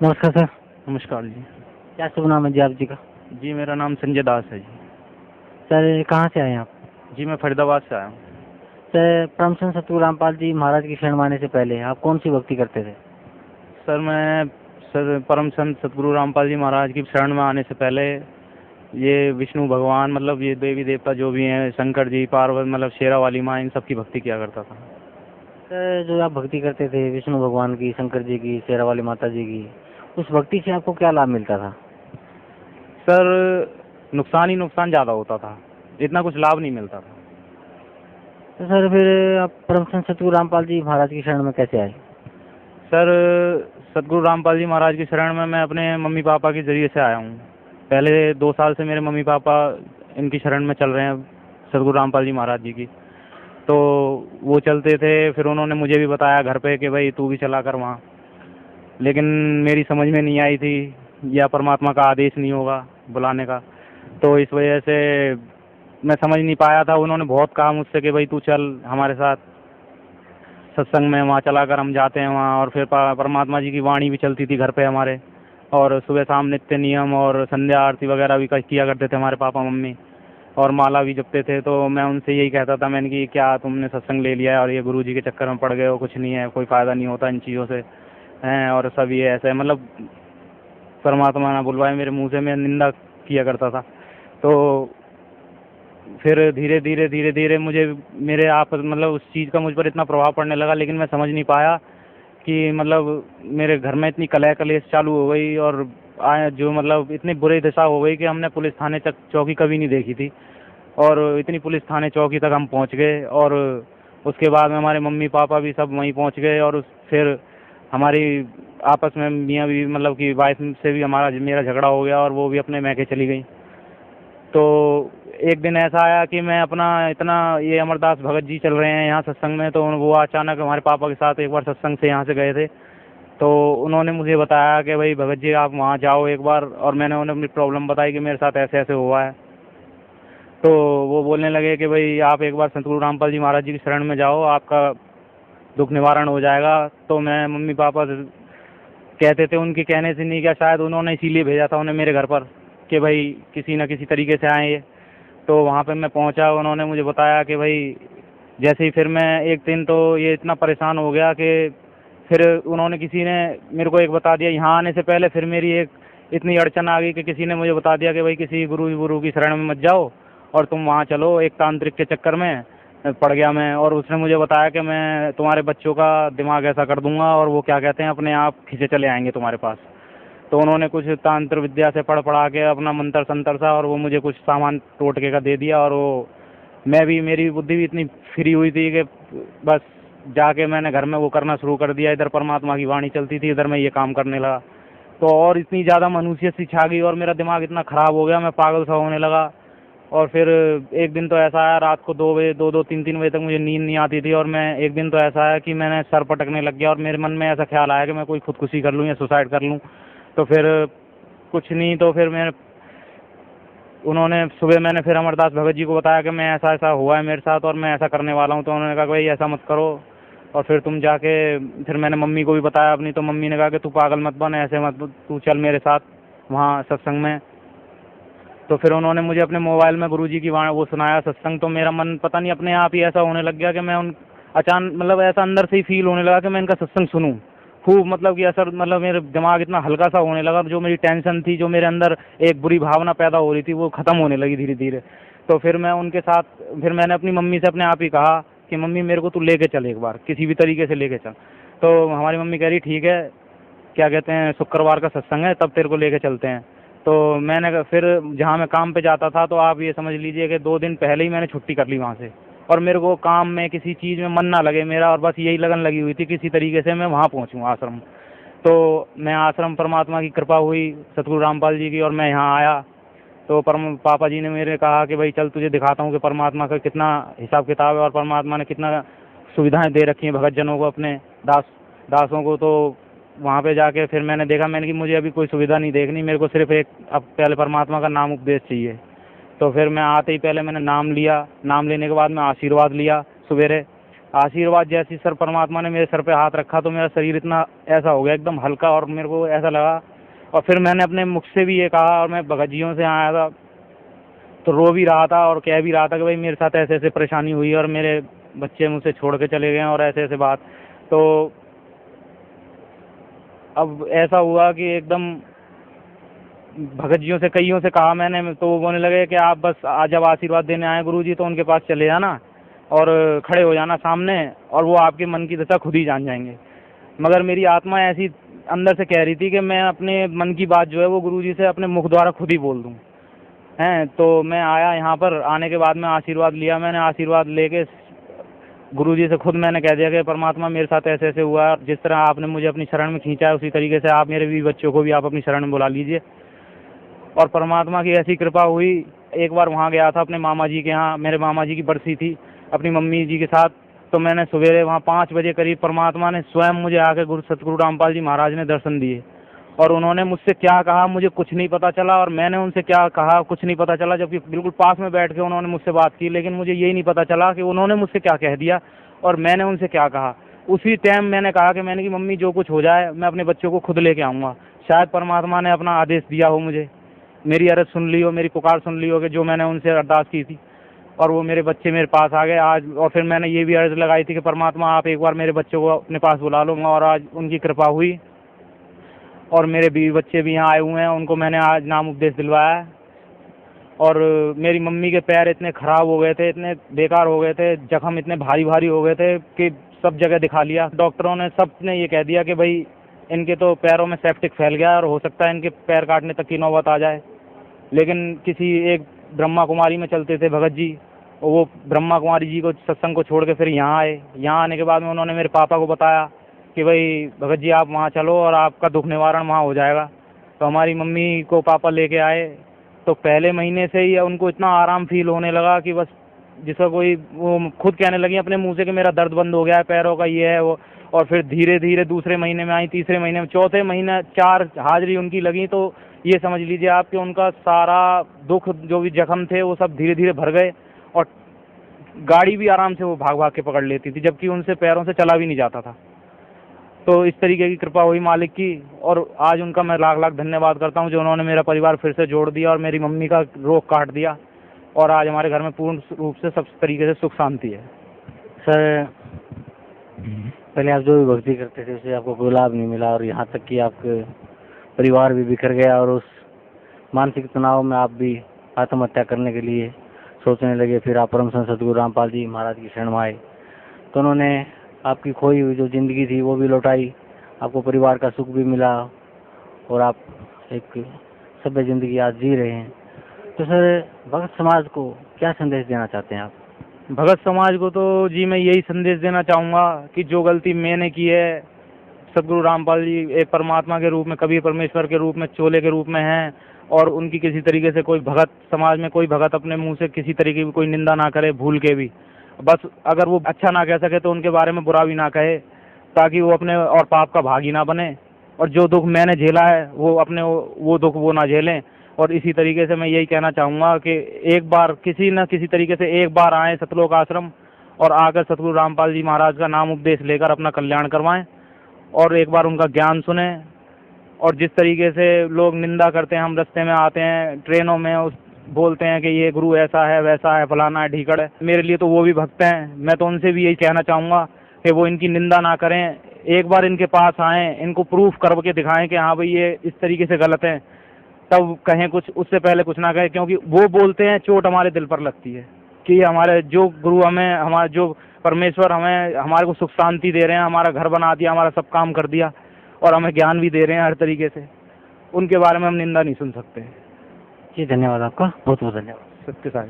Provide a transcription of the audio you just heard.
नमस्कार सर। नमस्कार जी। क्या शुभ नाम है जी आप जी का? जी मेरा नाम संजय दास है जी। सर कहाँ से आए हैं आप? जी मैं फरीदाबाद से आया हूँ। सर परमचंद सतगुरु रामपाल जी महाराज की शरण में आने से पहले आप कौन सी भक्ति करते थे? सर परमचंद सतगुरु रामपाल जी महाराज की शरण में आने से पहले ये विष्णु भगवान मतलब ये देवी देवता जो भी हैं, शंकर जी, पार्वती, मतलब शेरा वाली माँ, इन सब की भक्ति किया करता था। सर जो आप भक्ति करते थे विष्णु भगवान की, शंकर जी की, शेरा वाली माता जी की, उस भक्ति से आपको क्या लाभ मिलता था? सर नुकसान ही नुकसान ज़्यादा होता था, इतना कुछ लाभ नहीं मिलता था। तो सर फिर आप परमचंद सतगुरु रामपाल जी महाराज की शरण में कैसे आए? सर सतगुरु रामपाल जी महाराज की शरण में मैं अपने मम्मी पापा के ज़रिए से आया हूँ। पहले 2 साल से मेरे मम्मी पापा इनकी शरण में चल रहे हैं, सतगुरु रामपाल जी महाराज जी की। तो वो चलते थे, फिर उन्होंने मुझे भी बताया घर पे कि भाई तू भी चला कर वहाँ, लेकिन मेरी समझ में नहीं आई थी, या परमात्मा का आदेश नहीं होगा बुलाने का, तो इस वजह से मैं समझ नहीं पाया था। उन्होंने बहुत कहा मुझसे कि भाई तू चल हमारे साथ सत्संग में, वहाँ चला कर हम जाते हैं वहाँ। और फिर परमात्मा जी की वाणी भी चलती थी घर पे हमारे, और सुबह शाम नित्य नियम और संध्या आरती वगैरह भी किया करते थे हमारे पापा मम्मी, और माला भी जपते थे। तो मैं उनसे यही कहता था, मैंने कि क्या तुमने सत्संग ले लिया है और ये गुरु जी के चक्कर में पड़ गए हो, कुछ नहीं है, कोई फ़ायदा नहीं होता इन चीज़ों से हैं, और सब ये ऐसे मतलब परमात्मा ना बुलवाए मेरे मुंह से, मैं निंदा किया करता था। तो फिर धीरे धीरे मुझे मेरे आप मतलब उस चीज़ का मुझ पर इतना प्रभाव पड़ने लगा, लेकिन मैं समझ नहीं पाया कि मतलब मेरे घर में इतनी कलह कलेश चालू हो गई, और आए जो मतलब इतनी बुरी दशा हो गई कि हमने पुलिस थाने तक चौकी कभी नहीं देखी थी, और इतनी पुलिस थाने चौकी तक हम पहुंच गए। और उसके बाद में हमारे मम्मी पापा भी सब वहीं पहुंच गए, और फिर हमारी आपस में मियाँ भी मतलब कि वाइफ से भी मेरा झगड़ा हो गया, और वो भी अपने मैके चली गई। तो एक दिन ऐसा आया कि मैं अपना इतना, ये अमरदास भगत जी चल रहे हैं यहाँ सत्संग में, तो वो अचानक हमारे पापा के साथ एक बार सत्संग से यहाँ से गए थे, तो उन्होंने मुझे बताया कि भाई भगत जी आप वहाँ जाओ एक बार, और मैंने उन्हें अपनी प्रॉब्लम बताई कि मेरे साथ ऐसे ऐसे हुआ है। तो वो बोलने लगे कि भाई आप एक बार सतगुरु रामपाल जी महाराज जी की शरण में जाओ, आपका दुख निवारण हो जाएगा। तो मैं मम्मी पापा कहते थे, उनके कहने से नहीं, क्या शायद उन्होंने इसीलिए भेजा था उन्हें मेरे घर पर कि भाई किसी न किसी तरीके से आए ये। तो वहाँ पे मैं पहुँचा, उन्होंने मुझे बताया कि भाई जैसे ही फिर मैं एक दिन तो ये इतना परेशान हो गया कि फिर उन्होंने किसी ने मेरे को एक बता दिया यहाँ आने से पहले, फिर मेरी एक इतनी अड़चन आ गई कि किसी ने मुझे बता दिया कि भाई किसी गुरु की शरण में मत जाओ और तुम वहाँ चलो, एक तांत्रिक के चक्कर में पड़ गया मैं। और उसने मुझे बताया कि मैं तुम्हारे बच्चों का दिमाग ऐसा कर दूंगा और वो क्या कहते हैं अपने आप खींचे चले आएंगे तुम्हारे पास। तो उन्होंने कुछ तांत्र विद्या से पढ़ पढ़ा के अपना मंत्र संतर सा, और वो मुझे कुछ सामान टोटके का दे दिया, और वो मैं भी, मेरी बुद्धि भी इतनी फ्री हुई थी कि बस जाके मैंने घर में वो करना शुरू कर दिया। इधर परमात्मा की वाणी चलती थी, इधर मैं ये काम करने लगा। तो और इतनी ज़्यादा मनुष्य सी छा गई और मेरा दिमाग इतना ख़राब हो गया, मैं पागल सा होने लगा। और फिर एक दिन तो ऐसा आया, रात को 2 बजे 2-2 3-3 बजे तक मुझे नींद नहीं आती थी, और मैं एक दिन तो ऐसा आया कि मैंने सर पटकने लग गया, और मेरे मन में ऐसा ख्याल आया कि मैं कोई खुदकुशी कर लूँ या सुसाइड कर लूँ। तो फिर कुछ नहीं, तो फिर उन्होंने सुबह मैंने फिर अमरदास भगत जी को बताया कि मैं ऐसा ऐसा हुआ है मेरे साथ और मैं ऐसा करने वाला हूँ। तो उन्होंने कहा भाई ऐसा मत करो, और फिर तुम जाके, फिर मैंने मम्मी को भी बताया अपनी, तो मम्मी ने कहा कि तू पागल मत बन, ऐसे मत, तू चल मेरे साथ वहाँ सत्संग में। तो फिर उन्होंने मुझे अपने मोबाइल में गुरुजी की वहाँ वो सुनाया सत्संग, तो मेरा मन पता नहीं अपने आप ही ऐसा होने लग गया कि मैं उन अचानक मतलब ऐसा अंदर से ही फील होने लगा कि मैं इनका सत्संग सुनूं खूब, मतलब कि असर, मतलब मेरे दिमाग इतना हल्का सा होने लगा, जो मेरी टेंशन थी, जो मेरे अंदर एक बुरी भावना पैदा हो रही थी, वो ख़त्म होने लगी धीरे धीरे। तो फिर मैं उनके साथ, फिर मैंने अपनी मम्मी से अपने आप ही कहा कि मम्मी मेरे को तू लेके चल, एक बार किसी भी तरीके से लेके चल। तो हमारी मम्मी कह रही ठीक है, क्या कहते हैं, शुक्रवार का सत्संग है, तब तेरे को लेके चलते हैं। तो मैंने फिर जहाँ मैं काम पे जाता था, तो आप ये समझ लीजिए कि 2 दिन पहले ही मैंने छुट्टी कर ली वहाँ से, और मेरे को काम में किसी चीज़ में मन ना लगे मेरा, और बस यही लगन लगी हुई थी किसी तरीके से मैं वहाँ पहुँचूँ आश्रम। तो मैं आश्रम, परमात्मा की कृपा हुई सतगुरु रामपाल जी की, और मैं यहाँ आया। तो पापा जी ने मेरे कहा कि भाई चल तुझे दिखाता हूँ कि परमात्मा का कितना हिसाब किताब है, और परमात्मा ने कितना सुविधाएं दे रखी हैं भगत जनों को, अपने दासों को। तो वहाँ पे जाके फिर मैंने देखा, मैंने कि मुझे अभी कोई सुविधा नहीं देखनी, मेरे को सिर्फ एक, अब पहले परमात्मा का नाम उपदेश चाहिए। तो फिर मैं आते ही पहले मैंने नाम लिया, नाम लेने के बाद मैं आशीर्वाद लिया सवेरे। आशीर्वाद जैसी सर परमात्मा ने मेरे सर पे हाथ रखा तो मेरा शरीर इतना ऐसा हो गया एकदम हल्का, और मेरे को ऐसा लगा। और फिर मैंने अपने मुख से भी ये कहा, और मैं भगत जियों से आया था तो रो भी रहा था और कह भी रहा था कि भाई मेरे साथ ऐसे ऐसे परेशानी हुई और मेरे बच्चे मुझसे छोड़ के चले गए और ऐसे ऐसे बात। तो अब ऐसा हुआ कि एकदम भगत जियों से कईयों से कहा मैंने, तो वो बोलने लगे कि आप बस जब आशीर्वाद देने आए गुरुजी तो उनके पास चले जाना और खड़े हो जाना सामने, और वो आपके मन की दशा खुद ही जान जाएंगे। मगर मेरी आत्मा ऐसी अंदर से कह रही थी कि मैं अपने मन की बात जो है वो गुरुजी से अपने मुख द्वारा खुद ही बोल दूं। हैं तो मैं आया यहाँ पर, आने के बाद में आशीर्वाद लिया। मैंने आशीर्वाद लेके गुरुजी से खुद मैंने कह दिया कि परमात्मा मेरे साथ ऐसे ऐसे हुआ, जिस तरह आपने मुझे अपनी शरण में खींचा है उसी तरीके से आप मेरे भी बच्चों को भी आप अपनी शरण में बुला लीजिए। और परमात्मा की ऐसी कृपा हुई। एक बार वहाँ गया था अपने मामा जी के यहाँ, मेरे मामा जी की बरसी थी अपनी मम्मी जी के साथ। तो मैंने सवेरे वहाँ 5 बजे करीब परमात्मा ने स्वयं मुझे आके सतगुरु रामपाल जी महाराज ने दर्शन दिए, और उन्होंने मुझसे क्या कहा मुझे कुछ नहीं पता चला, और मैंने उनसे क्या कहा कुछ नहीं पता चला, जबकि बिल्कुल पास में बैठ के उन्होंने मुझसे बात की। लेकिन मुझे यही नहीं पता चला कि उन्होंने मुझसे क्या कह दिया और मैंने उनसे क्या कहा। उसी टाइम मैंने कहा कि मैंने कि मम्मी जो कुछ हो जाए मैं अपने बच्चों को खुद लेके आऊँगा। शायद परमात्मा ने अपना आदेश दिया हो, मुझे मेरी अर्ज़ सुन ली हो, मेरी पुकार सुन ली हो कि जो मैंने उनसे अरदास की थी, और वो मेरे बच्चे मेरे पास आ गए आज। और फिर मैंने ये भी अर्ज़ लगाई थी कि परमात्मा आप एक बार मेरे बच्चों को अपने पास बुला लूँगा, और आज उनकी कृपा हुई और मेरे बीवी बच्चे भी यहाँ आए हुए हैं, उनको मैंने आज नाम उपदेश दिलवाया है। और मेरी मम्मी के पैर इतने ख़राब हो गए थे, इतने बेकार हो गए थे, जख्म इतने भारी भारी हो गए थे कि सब जगह दिखा लिया। डॉक्टरों ने सब ने ये कह दिया कि भाई इनके तो पैरों में सेप्टिक फैल गया और हो सकता है इनके पैर काटने तक की नौबत आ जाए। लेकिन किसी एक ब्रह्मा कुमारी में चलते थे भगत जी, वो ब्रह्मा कुमारी जी को सत्संग को छोड़ के फिर यहाँ आए। यहाँ आने के बाद में उन्होंने मेरे पापा को बताया कि भाई भगत जी आप वहाँ चलो और आपका दुख निवारण वहाँ हो जाएगा। तो हमारी मम्मी को पापा लेके आए, तो पहले महीने से ही उनको इतना आराम फील होने लगा कि बस जिसका कोई, वो खुद कहने लगी अपने मुंह से कि मेरा दर्द बंद हो गया है पैरों का, ये है वो। और फिर धीरे धीरे दूसरे महीने में आई, तीसरे महीने में, चौथे महीने 4 हाजिरी उनकी लगी। तो ये समझ लीजिए आप कि उनका सारा दुख जो भी जख्म थे वो सब धीरे धीरे भर गए, और गाड़ी भी आराम से वो भाग भाग के पकड़ लेती थी, जबकि उनसे पैरों से चला भी नहीं जाता था। तो इस तरीके की कृपा हुई मालिक की, और आज उनका मैं लाख लाख धन्यवाद करता हूँ जो उन्होंने मेरा परिवार फिर से जोड़ दिया और मेरी मम्मी का रोग काट दिया, और आज हमारे घर में पूर्ण रूप से सब तरीके से सुख शांति है। सर पहले आप जो भी भक्ति करते थे उससे आपको कोई लाभ नहीं मिला, और यहाँ तक कि आपके परिवार भी बिखर गया, और उस मानसिक तनाव में आप भी आत्महत्या करने के लिए सोचने लगे। फिर आप परम संत सतगुरु रामपाल जी महाराज की शरण में आए, तो उन्होंने आपकी खोई हुई जो ज़िंदगी थी वो भी लौटाई, आपको परिवार का सुख भी मिला, और आप एक सभ्य ज़िंदगी आज जी रहे हैं। तो सर भगत समाज को क्या संदेश देना चाहते हैं आप? भगत समाज को तो जी मैं यही संदेश देना चाहूँगा कि जो गलती मैंने की है, सतगुरु रामपाल जी एक परमात्मा के रूप में, कबीर परमेश्वर के रूप में, चोले के रूप में हैं, और उनकी किसी तरीके से कोई भगत समाज में कोई भगत अपने मुंह से किसी तरीके की कोई निंदा ना करे भूल के भी। बस अगर वो अच्छा ना कह सके तो उनके बारे में बुरा भी ना कहे, ताकि वो अपने और पाप का भागी ना बने, और जो दुख मैंने झेला है वो अपने वो दुख वो ना झेलें। और इसी तरीके से मैं यही कहना चाहूँगा कि एक बार किसी न किसी तरीके से एक बार आएँ सतलोक आश्रम, और आकर सतगुरु रामपाल जी महाराज का नाम उपदेश लेकर अपना कल्याण करवाएं, और एक बार उनका ज्ञान सुने। और जिस तरीके से लोग निंदा करते हैं, हम रास्ते में आते हैं ट्रेनों में, उस बोलते हैं कि ये गुरु ऐसा है वैसा है फलाना है ढीकड़ है, मेरे लिए तो वो भी भक्त हैं। मैं तो उनसे भी यही कहना चाहूँगा कि वो इनकी निंदा ना करें, एक बार इनके पास आएँ, इनको प्रूफ करके दिखाएं कि हाँ भाई ये इस तरीके से गलत है, तब कहें कुछ, उससे पहले कुछ ना कहें। क्योंकि वो बोलते हैं चोट हमारे दिल पर लगती है कि हमारे जो गुरु हमें, हमारे जो परमेश्वर हमें, हमारे को सुख शांति दे रहे हैं, हमारा घर बना दिया, हमारा सब काम कर दिया, और हमें ज्ञान भी दे रहे हैं हर तरीके से, उनके बारे में हम निंदा नहीं सुन सकते। जी धन्यवाद आपका, बहुत बहुत धन्यवाद। सत्य साहिब।